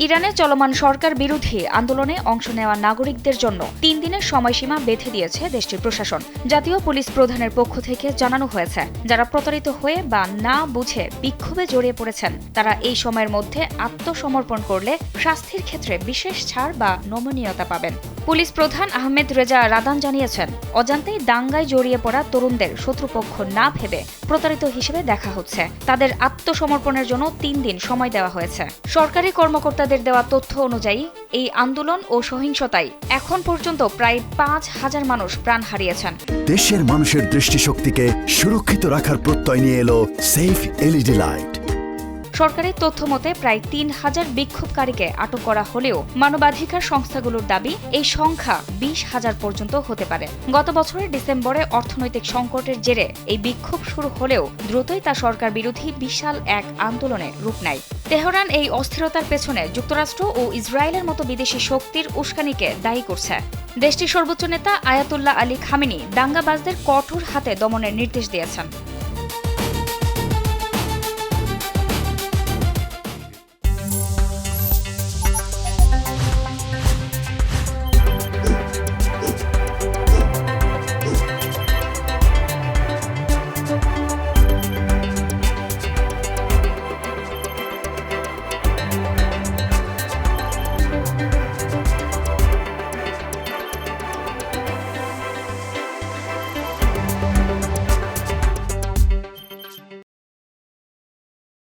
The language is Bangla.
ইরানে চলমান সরকার বিরোধী আন্দোলনে অংশ নেওয়া নাগরিকদের জন্য ৩ দিনের সময়সীমা বেঁধে দিয়েছে দেশটির প্রশাসন। জাতীয় পুলিশ প্রধানের পক্ষ থেকে জানানো হয়েছে, যারা প্রতারিত হয়ে বা না বুঝে বিক্ষোভে জড়িয়ে পড়েছেন তারা এই সময়ের মধ্যে আত্মসমর্পণ করলে শাস্তির ক্ষেত্রে বিশেষ ছাড় বা নমনীয়তা পাবেন। পুলিশ প্রধান আহমেদ রেজা রাদান জানিয়েছেন, অজান্তেই দাঙ্গায় জড়িয়ে পড়া তরুণদের শত্রুপক্ষ না ভেবে প্রতারিত হিসেবে দেখা হচ্ছে। তাদের আত্মসমর্পণের জন্য ৩ দিন সময় দেওয়া হয়েছে। সরকারি কর্মকর্তাদের দেওয়া তথ্য অনুযায়ী এই আন্দোলন ও সহিংসতায় এখন পর্যন্ত প্রায় ৫,০০০ মানুষ প্রাণ হারিয়েছেন। দেশের মানুষের দৃষ্টিশক্তিকে সুরক্ষিত রাখার প্রত্যয় নিয়ে এলো সেফ এলইডি লাইট। সরকারি তথ্য মতে প্রায় ৩,০০০ বিক্ষোভকারীকে আটক করা হলেও মানবাধিকার সংস্থাগুলোর দাবি এই সংখ্যা ২০,০০০ পর্যন্ত হতে পারে। গত বছরের ডিসেম্বরে অর্থনৈতিক সংকটের জেরে এই বিক্ষোভ শুরু হলেও দ্রুতই তা সরকার বিরোধী বিশাল এক আন্দোলনে রূপ নেয়। তেহরান এই অস্থিরতার পেছনে যুক্তরাষ্ট্র ও ইসরায়েলের মতো বিদেশি শক্তির উস্কানিকে দায়ী করছে। দেশটির সর্বোচ্চ নেতা আয়াতুল্লাহ আলী খামেনি দাঙ্গাবাজদের কঠোর হাতে দমনের নির্দেশ দিয়েছেন।